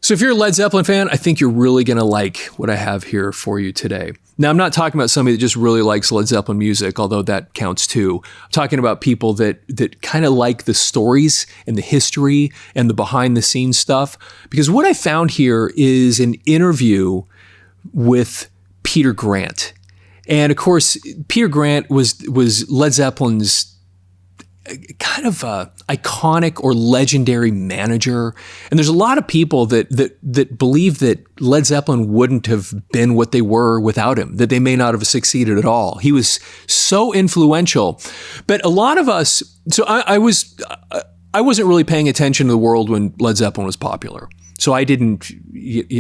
So if you're a Led Zeppelin fan, I think you're really going to like what I have here for you today. Now, I'm not talking about somebody that just really likes Led Zeppelin music, although that counts too. I'm talking about people that kind of like the stories and the history and the behind the scenes stuff. Because what I found here is an interview with Peter Grant. And of course, Peter Grant was Led Zeppelin's kind of iconic or legendary manager. And there's a lot of people that believe that Led Zeppelin wouldn't have been what they were without him, that they may not have succeeded at all. He was so influential. But a lot of us, so I wasn't really paying attention to the world when Led Zeppelin was popular. So I didn't,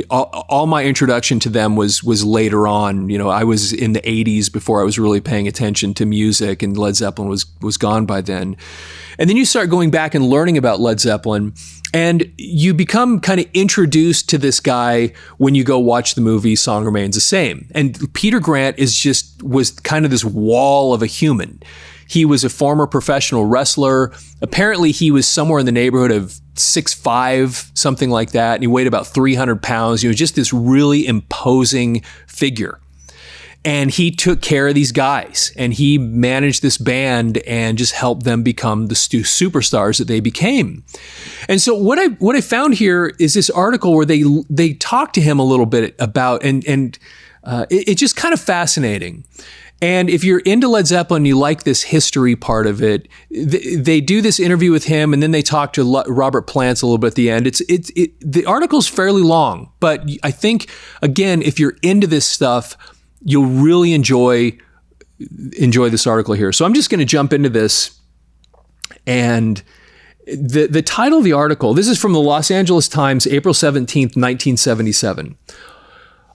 all my introduction to them was later on. I was in the 80s before I was really paying attention to music, and Led Zeppelin was gone by then. And then you start going back and learning about Led Zeppelin, and you become kind of introduced to this guy when you go watch the movie Song Remains the Same. And Peter Grant was kind of this wall of a human. He was a former professional wrestler. Apparently he was somewhere in the neighborhood of 6'5", something like that. And he weighed about 300 pounds. He was just this really imposing figure. And he took care of these guys, and he managed this band and just helped them become the superstars that they became. And so what I found here is this article where they talk to him a little bit about, and it's just kind of fascinating. And if you're into Led Zeppelin, you like this history part of it, they do this interview with him, and then they talk to Robert Plant a little bit at the end. The article's fairly long, but I think, again, if you're into this stuff, you'll really enjoy this article here. So I'm just going to jump into this. And the title of the article, this is from the Los Angeles Times, April 17th, 1977,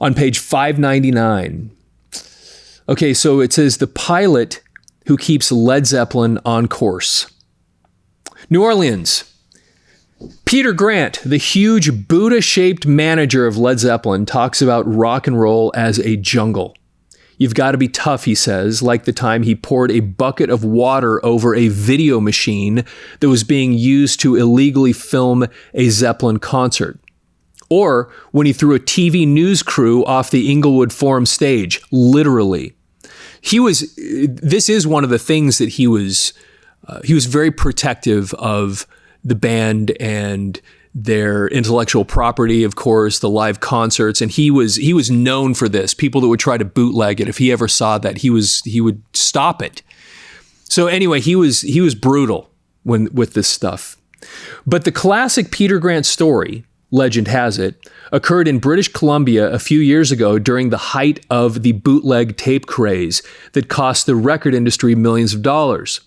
on page 599. Okay, so it says, the pilot who keeps Led Zeppelin on course. New Orleans. Peter Grant, the huge Buddha-shaped manager of Led Zeppelin, talks about rock and roll as a jungle. You've got to be tough, he says, like the time he poured a bucket of water over a video machine that was being used to illegally film a Zeppelin concert. Or when he threw a TV news crew off the Inglewood Forum stage, literally. This is one of the things that he was very protective of the band and their intellectual property, of course, the live concerts. And he was known for this. People that would try to bootleg it, if he ever saw that, he would stop it. So anyway, he was brutal with this stuff. But the classic Peter Grant story, legend has it, occurred in British Columbia a few years ago during the height of the bootleg tape craze that cost the record industry millions of dollars.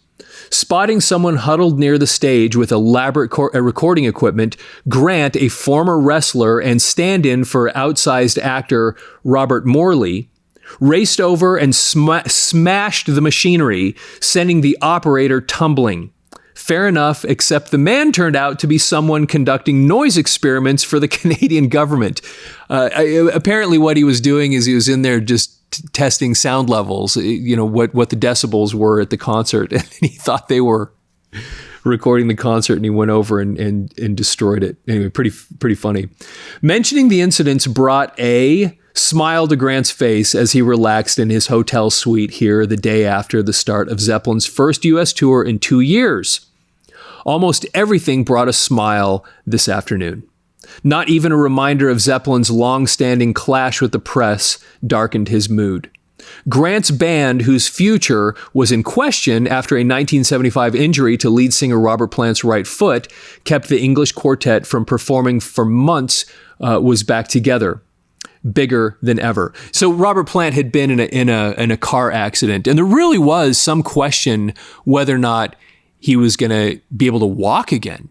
Spotting someone huddled near the stage with elaborate recording equipment, Grant, a former wrestler and stand-in for outsized actor Robert Morley, raced over and smashed the machinery, sending the operator tumbling. Fair enough, except the man turned out to be someone conducting noise experiments for the Canadian government. Apparently what he was doing is he was in there just testing sound levels, what the decibels were at the concert. And he thought they were recording the concert, and he went over and destroyed it. Anyway, pretty funny. Mentioning the incidents brought a smile to Grant's face as he relaxed in his hotel suite here the day after the start of Zeppelin's first U.S. tour in 2 years. Almost everything brought a smile this afternoon. Not even a reminder of Zeppelin's long-standing clash with the press darkened his mood. Grant's band, whose future was in question after a 1975 injury to lead singer Robert Plant's right foot, kept the English quartet from performing for months, was back together, bigger than ever. So Robert Plant had been in a car accident, and there really was some question whether or not he was going to be able to walk again.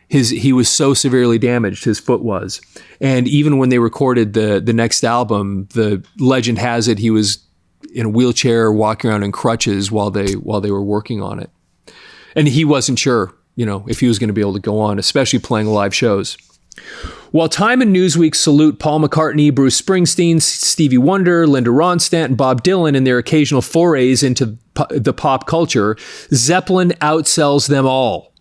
He was so severely damaged, his foot was. And even when they recorded the next album, the legend has it he was in a wheelchair, walking around in crutches while they were working on it. And he wasn't sure, if he was going to be able to go on, especially playing live shows. While Time and Newsweek salute Paul McCartney, Bruce Springsteen, Stevie Wonder, Linda Ronstadt, and Bob Dylan in their occasional forays into the pop culture, Zeppelin outsells them all.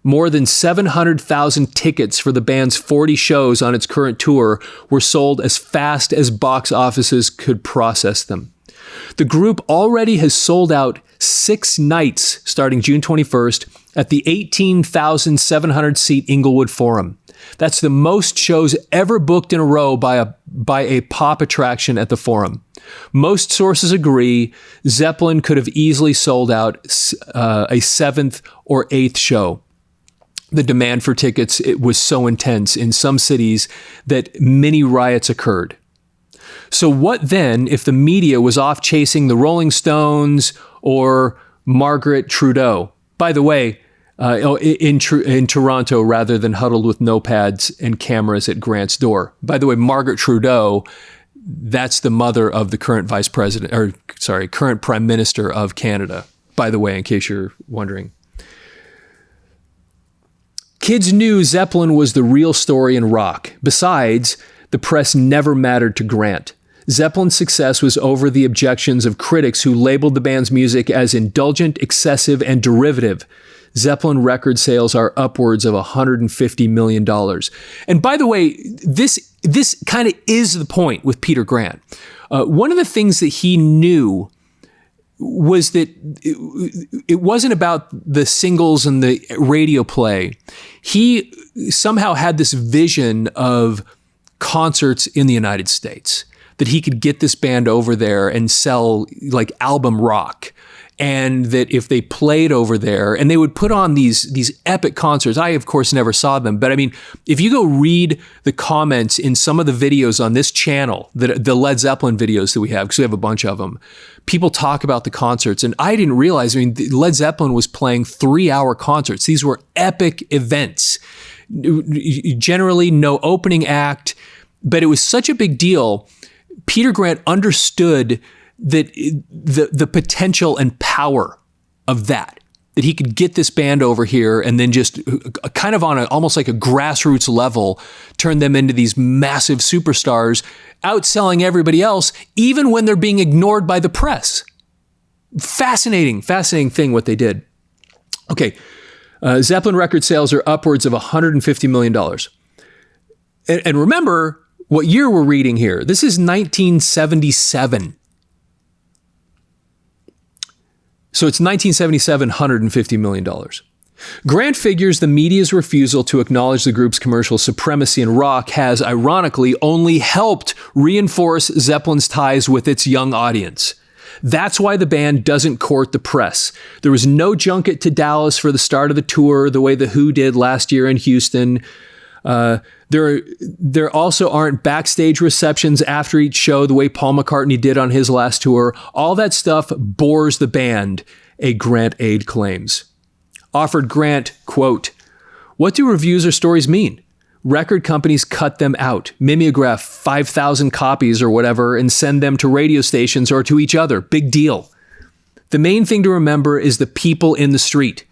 More than 700,000 tickets for the band's 40 shows on its current tour were sold as fast as box offices could process them. The group already has sold out 6 nights starting June 21st at the 18,700-seat Inglewood Forum. That's the most shows ever booked in a row by a pop attraction at the Forum. Most sources agree Zeppelin could have easily sold out a 7th or 8th show. The demand for tickets, it was so intense in some cities that many riots occurred. So what then if the media was off chasing the Rolling Stones or Margaret Trudeau? By the way, in Toronto rather than huddled with notepads and cameras at Grant's door. By the way, Margaret Trudeau, that's the mother of the current current Prime Minister of Canada, by the way, in case you're wondering. Kids knew Zeppelin was the real story in rock. Besides, the press never mattered to Grant. Zeppelin's success was over the objections of critics who labeled the band's music as indulgent, excessive, and derivative. Zeppelin record sales are upwards of $150 million. And by the way, this kind of is the point with Peter Grant. One of the things that he knew was that it wasn't about the singles and the radio play. He somehow had this vision of concerts in the United States, that he could get this band over there and sell like album rock. And that if they played over there, and they would put on these epic concerts. I, of course, never saw them. But I mean, if you go read the comments in some of the videos on this channel, the Led Zeppelin videos that we have, because we have a bunch of them, people talk about the concerts. And I didn't realize, I mean, Led Zeppelin was playing 3-hour concerts. These were epic events. Generally, no opening act. But it was such a big deal. Peter Grant understood that the potential and power of that he could get this band over here and then just kind of on almost like a grassroots level, turn them into these massive superstars, outselling everybody else, even when they're being ignored by the press. Fascinating thing what they did. Okay, Zeppelin record sales are upwards of $150 million. And remember what year we're reading here. This is 1977. So it's 1977, $150 million. Grant figures the media's refusal to acknowledge the group's commercial supremacy in rock has, ironically, only helped reinforce Zeppelin's ties with its young audience. That's why the band doesn't court the press. There was no junket to Dallas for the start of the tour, the way The Who did last year in Houston. There also aren't backstage receptions after each show the way Paul McCartney did on his last tour. All that stuff bores the band, a Grant aide claims. Offered Grant, quote, "What do reviews or stories mean? Record companies cut them out, mimeograph 5,000 copies or whatever, and send them to radio stations or to each other. Big deal. The main thing to remember is the people in the street.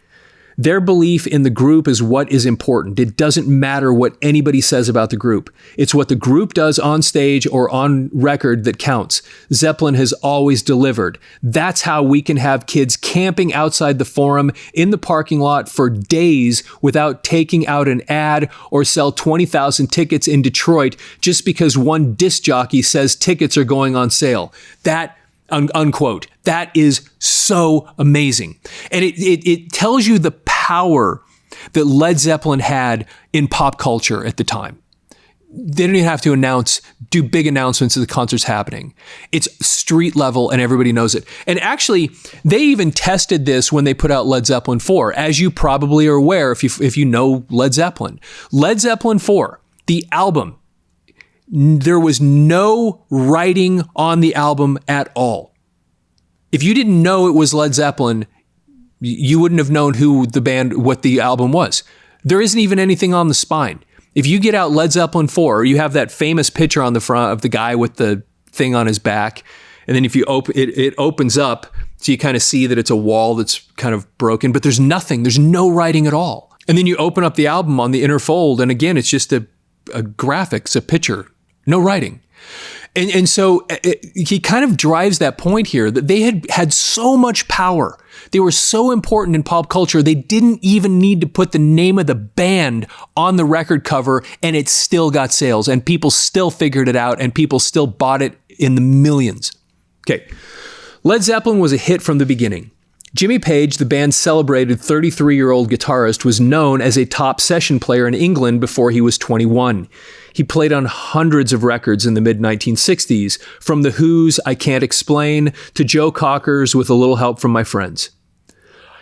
Their belief in the group is what is important. It doesn't matter what anybody says about the group. It's what the group does on stage or on record that counts. Zeppelin has always delivered. That's how we can have kids camping outside the Forum in the parking lot for days without taking out an ad or sell 20,000 tickets in Detroit just because one disc jockey says tickets are going on sale." That unquote. That is so amazing. And it tells you the power that Led Zeppelin had in pop culture at the time. They didn't even have to do big announcements of the concerts happening. It's street level and everybody knows it. And actually, they even tested this when they put out Led Zeppelin 4, as you probably are aware if you know Led Zeppelin. Led Zeppelin 4, the album, there was no writing on the album at all. If you didn't know it was Led Zeppelin, you wouldn't have known what the album was. There isn't even anything on the spine. If you get out Led Zeppelin 4, you have that famous picture on the front of the guy with the thing on his back. And then if you open it opens up, so you kind of see that it's a wall that's kind of broken, but there's no writing at all. And then you open up the album on the inner fold, and again, it's just a graphics, a picture, no writing. And so he kind of drives that point here that they had so much power. They were so important in pop culture. They didn't even need to put the name of the band on the record cover, and it still got sales, and people still figured it out, and people still bought it in the millions. Okay. Led Zeppelin was a hit from the beginning. Jimmy Page, the band's celebrated 33-year-old guitarist, was known as a top session player in England before he was 21. He played on hundreds of records in the mid-1960s, from The Who's I Can't Explain to Joe Cocker's With a Little Help from My Friends.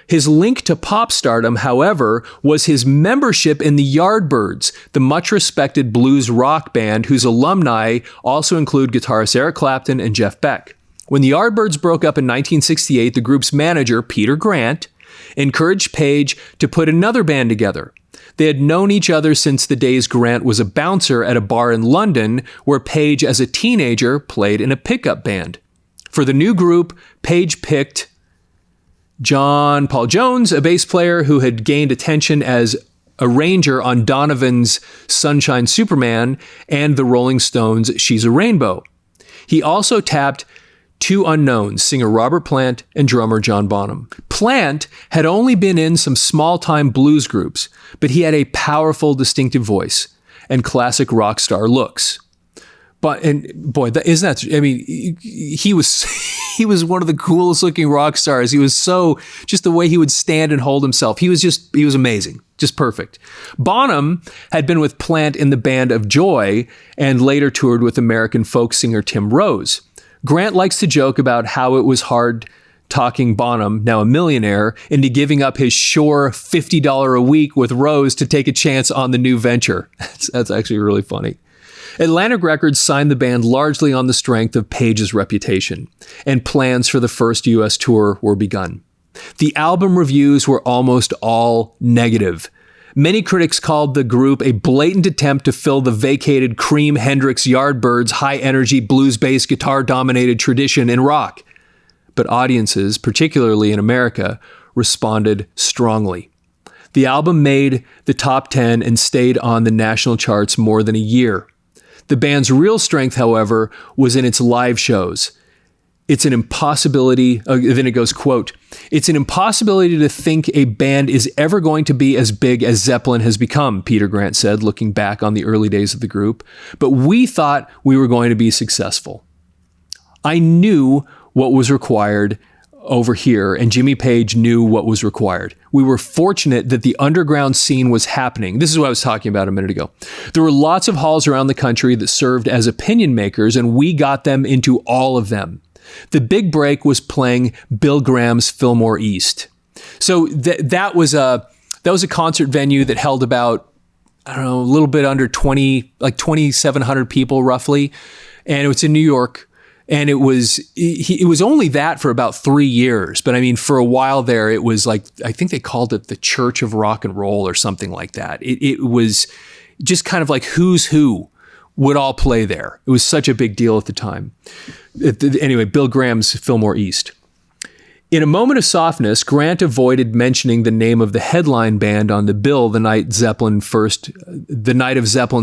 His link to pop stardom, however, was his membership in the Yardbirds, the much-respected blues rock band whose alumni also include guitarist Eric Clapton and Jeff Beck. When the Yardbirds broke up in 1968, the group's manager, Peter Grant, encouraged Page to put another band together. They had known each other since the days Grant was a bouncer at a bar in London, where Page, as a teenager, played in a pickup band. For the new group, Page picked John Paul Jones, a bass player who had gained attention as arranger on Donovan's Sunshine Superman and the Rolling Stones' She's a Rainbow. He also tapped two unknowns, singer Robert Plant and drummer John Bonham. Plant had only been in some small-time blues groups, but he had a powerful, distinctive voice and classic rock star looks. He was one of the coolest looking rock stars. He was just the way he would stand and hold himself. He was amazing, just perfect. Bonham had been with Plant in the Band of Joy and later toured with American folk singer Tim Rose. Grant likes to joke about how it was hard talking Bonham, now a millionaire, into giving up his sure $50 a week with Rose to take a chance on the new venture. That's actually really funny. Atlantic Records signed the band largely on the strength of Page's reputation, and plans for the first U.S. tour were begun. The album reviews were almost all negative. Many critics called the group a blatant attempt to fill the vacated Cream Hendrix Yardbirds high-energy blues-based guitar-dominated tradition in rock. But audiences, particularly in America, responded strongly. The album made the top 10 and stayed on the national charts more than a year. The band's real strength, however, was in its live shows. It's an impossibility, then it goes, quote, "It's an impossibility to think a band is ever going to be as big as Zeppelin has become," Peter Grant said, looking back on the early days of the group. "But we thought we were going to be successful. I knew what was required over here, and Jimmy Page knew what was required. We were fortunate that the underground scene was happening." This is what I was talking about a minute ago. "There were lots of halls around the country that served as opinion makers, and we got them into all of them. The big break was playing Bill Graham's Fillmore East." So that was a concert venue that held about, I don't know, a little bit under 2,700 people roughly. And it was in New York. And it was only that for about 3 years. But I mean, for a while there, it was like, I think they called it the Church of Rock and Roll or something like that. It was just kind of like who's who would all play there. It was such a big deal at the time. Anyway, Bill Graham's Fillmore East. In a moment of softness, Grant avoided mentioning the name of the headline band on the bill the night of Zeppelin's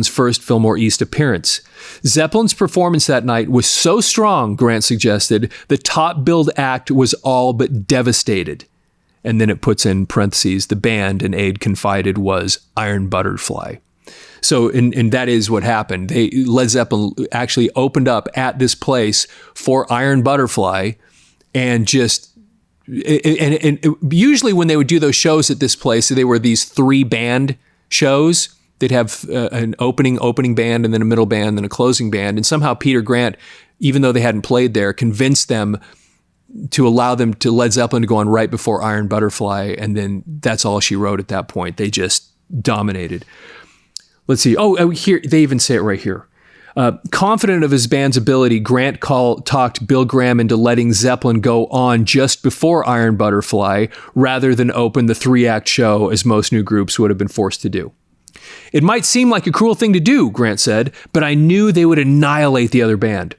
first Fillmore East appearance. Zeppelin's performance that night was so strong, Grant suggested, the top-billed act was all but devastated. And then it puts in parentheses, the band, and Aide confided, was Iron Butterfly. So, and that is what happened. Led Zeppelin actually opened up at this place for Iron Butterfly, and usually when they would do those shows at this place, they were these 3-band shows. They'd have an opening band, and then a middle band, then a closing band. And somehow Peter Grant, even though they hadn't played there, convinced them to allow them to Led Zeppelin to go on right before Iron Butterfly. And then that's all she wrote at that point. They just dominated. Let's see. Oh, here, they even say it right here. Confident of his band's ability, Grant talked Bill Graham into letting Zeppelin go on just before Iron Butterfly rather than open the 3-act show as most new groups would have been forced to do. "It might seem like a cruel thing to do," Grant said, "but I knew they would annihilate the other band.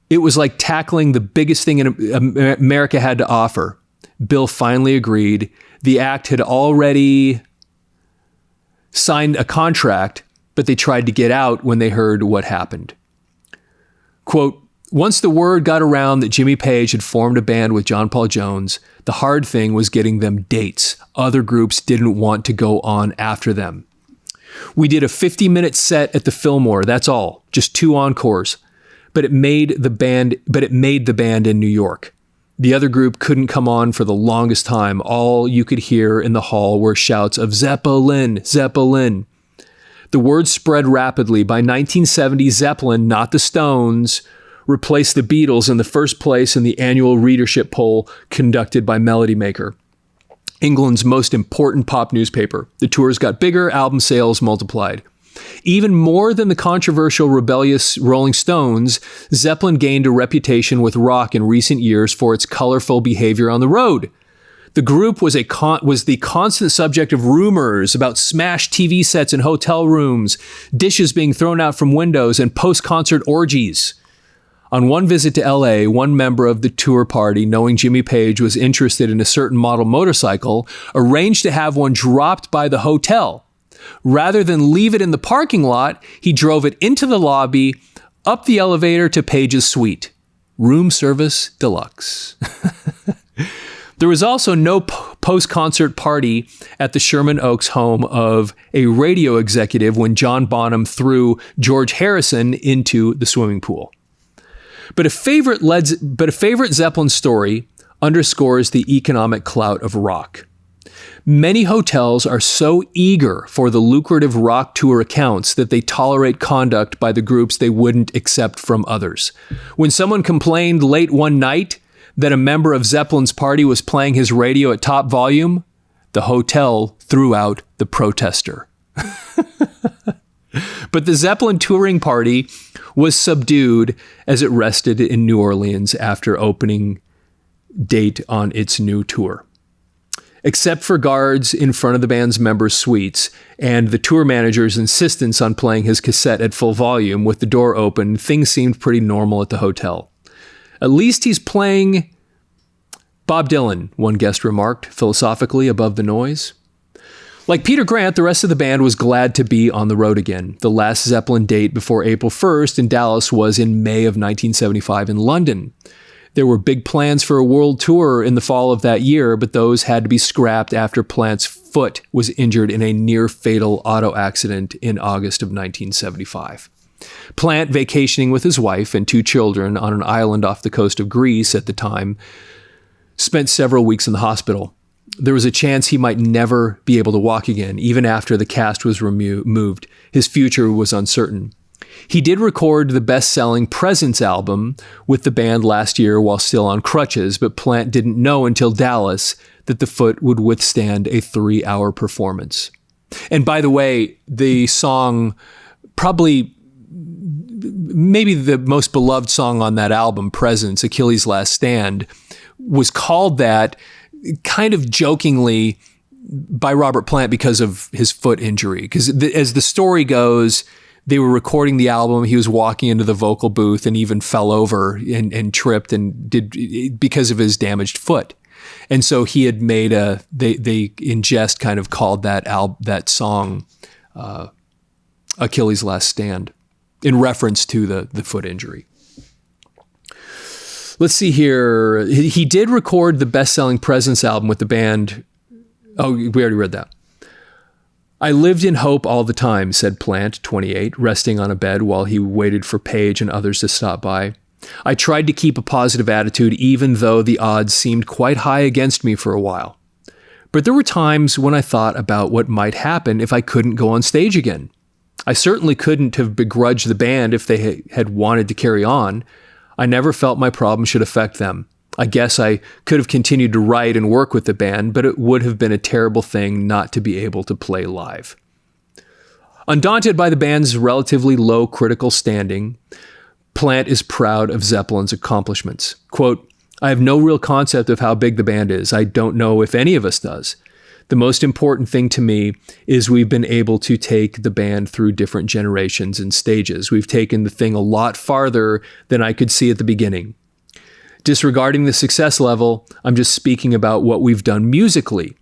It was like tackling the biggest thing America had to offer." Bill finally agreed. The act had already signed a contract, but they tried to get out when they heard what happened. Quote, once the word got around that Jimmy Page had formed a band with John Paul Jones, the hard thing was getting them dates. Other groups didn't want to go on after them. We did a 50-minute set at the Fillmore, that's all, just 2 encores. But it made the band in New York. The other group couldn't come on for the longest time. All you could hear in the hall were shouts of Zeppelin, Zeppelin. The word spread rapidly. By 1970, Zeppelin, not the Stones, replaced the Beatles in the first place in the annual readership poll conducted by Melody Maker, England's most important pop newspaper. The tours got bigger, album sales multiplied. Even more than the controversial, rebellious Rolling Stones, Zeppelin gained a reputation with rock in recent years for its colorful behavior on the road. The group was the constant subject of rumors about smashed TV sets in hotel rooms, dishes being thrown out from windows, and post-concert orgies. On one visit to LA, one member of the tour party, knowing Jimmy Page was interested in a certain model motorcycle, arranged to have one dropped by the hotel. Rather than leave it in the parking lot, he drove it into the lobby, up the elevator to Page's suite. Room service deluxe. There was also no post-concert party at the Sherman Oaks home of a radio executive when John Bonham threw George Harrison into the swimming pool. But a favorite Zeppelin story underscores the economic clout of rock. Many hotels are so eager for the lucrative rock tour accounts that they tolerate conduct by the groups they wouldn't accept from others. When someone complained late one night that a member of Zeppelin's party was playing his radio at top volume, the hotel threw out the protester. But the Zeppelin touring party was subdued as it rested in New Orleans after opening date on its new tour. Except for guards in front of the band's members' suites and the tour manager's insistence on playing his cassette at full volume with the door open, things seemed pretty normal at the hotel. At least he's playing Bob Dylan, one guest remarked, philosophically above the noise. Like Peter Grant, the rest of the band was glad to be on the road again. The last Zeppelin date before April 1st in Dallas was in May of 1975 in London. There were big plans for a world tour in the fall of that year, but those had to be scrapped after Plant's foot was injured in a near-fatal auto accident in August of 1975. Plant, vacationing with his wife and 2 children on an island off the coast of Greece at the time, spent several weeks in the hospital. There was a chance he might never be able to walk again, even after the cast was removed. His future was uncertain. He did record the best-selling Presence album with the band last year while still on crutches, but Plant didn't know until Dallas that the foot would withstand a 3-hour performance. And by the way, the song, maybe the most beloved song on that album, Presence, Achilles' Last Stand, was called that kind of jokingly by Robert Plant because of his foot injury. Because as the story goes, they were recording the album. He was walking into the vocal booth and even fell over and tripped and did because of his damaged foot. And so he had made they in jest kind of called that song Achilles' Last Stand in reference to the foot injury. Let's see here. He did record the best-selling Presence album with the band. Oh, we already read that. I lived in hope all the time, said Plant, 28, resting on a bed while he waited for Page and others to stop by. I tried to keep a positive attitude even though the odds seemed quite high against me for a while. But there were times when I thought about what might happen if I couldn't go on stage again. I certainly couldn't have begrudged the band if they had wanted to carry on. I never felt my problem should affect them. I guess I could have continued to write and work with the band, but it would have been a terrible thing not to be able to play live. Undaunted by the band's relatively low critical standing, Plant is proud of Zeppelin's accomplishments. Quote, I have no real concept of how big the band is. I don't know if any of us does. The most important thing to me is we've been able to take the band through different generations and stages. We've taken the thing a lot farther than I could see at the beginning. Disregarding the success level, I'm just speaking about what we've done musically.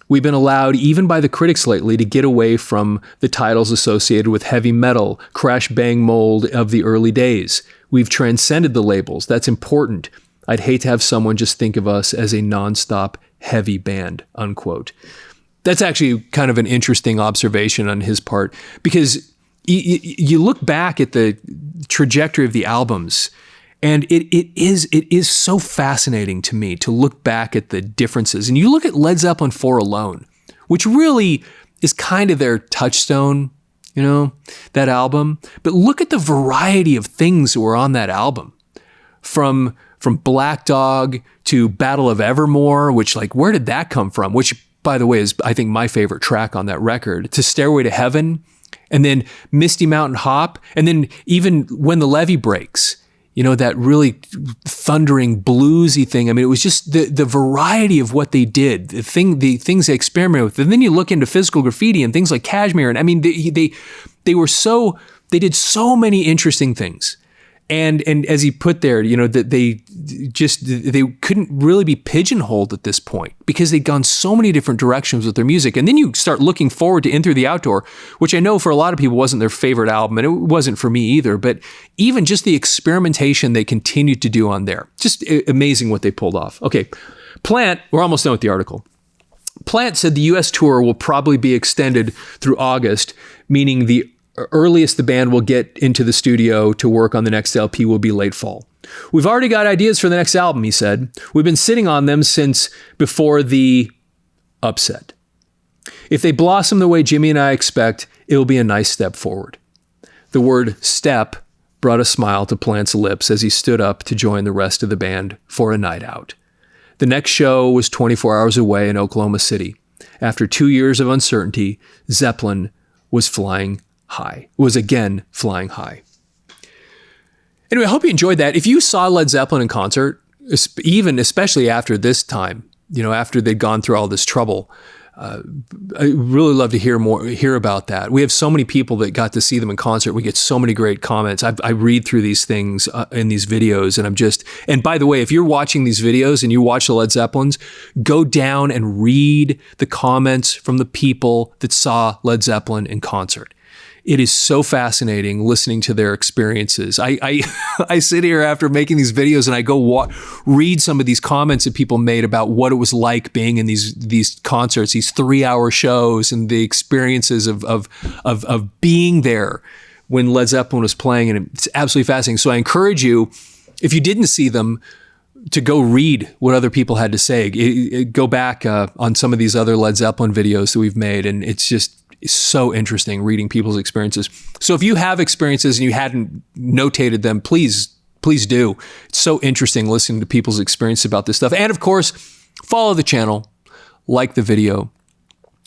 We've been allowed, even by the critics lately, to get away from the titles associated with heavy metal, crash bang mold of the early days. We've transcended the labels. That's important. I'd hate to have someone just think of us as a nonstop heavy band, unquote. That's actually kind of an interesting observation on his part, because you look back at the trajectory of the albums, and it is so fascinating to me to look back at the differences. And you look at Led Zeppelin 4 alone, which really is kind of their touchstone, you know, that album. But look at the variety of things that were on that album, from Black Dog to Battle of Evermore, which, like, where did that come from? Which, by the way, is, I think, my favorite track on that record, to Stairway to Heaven, and then Misty Mountain Hop, and then even When the Levee Breaks, you know, that really thundering bluesy thing. I mean, it was just the variety of what they did, the things they experimented with. And then you look into Physical Graffiti and things like Kashmir, and I mean, they did so many interesting things. And as he put there, you know, that they couldn't really be pigeonholed at this point, because they'd gone so many different directions with their music. And then you start looking forward to In Through the Outdoor, which I know for a lot of people wasn't their favorite album, and it wasn't for me either. But even just the experimentation they continued to do on there, just amazing what they pulled off. Okay, Plant, we're almost done with the article. Plant said the U.S. tour will probably be extended through August, meaning the earliest the band will get into the studio to work on the next LP will be late fall. We've already got ideas for the next album, he said. We've been sitting on them since before the upset. If they blossom the way Jimmy and I expect, it will be a nice step forward. The word step brought a smile to Plant's lips as he stood up to join the rest of the band for a night out. The next show was 24 hours away in Oklahoma City. After 2 years of uncertainty, Zeppelin was again flying high. Anyway, I hope you enjoyed that. If you saw Led Zeppelin in concert, especially after this time, you know, after they'd gone through all this trouble, I really love to hear about that. We have so many people that got to see them in concert. We get so many great comments. I read through these things in these videos, and and by the way, if you're watching these videos and you watch the Led Zeppelins, go down and read the comments from the people that saw Led Zeppelin in concert. It is so fascinating listening to their experiences. I sit here after making these videos and I go read some of these comments that people made about what it was like being in these concerts, these 3-hour shows, and the experiences of being there when Led Zeppelin was playing. And it's absolutely fascinating. So I encourage you, if you didn't see them, to go read what other people had to say. Go back on some of these other Led Zeppelin videos that we've made, and it's just so interesting reading people's experiences. So if you have experiences and you hadn't notated them, please do. It's so interesting listening to people's experience about this stuff. And of course, follow the channel, like the video,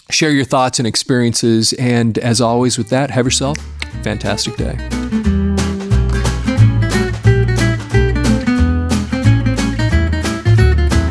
share your thoughts and experiences. And as always with that, have yourself a fantastic day.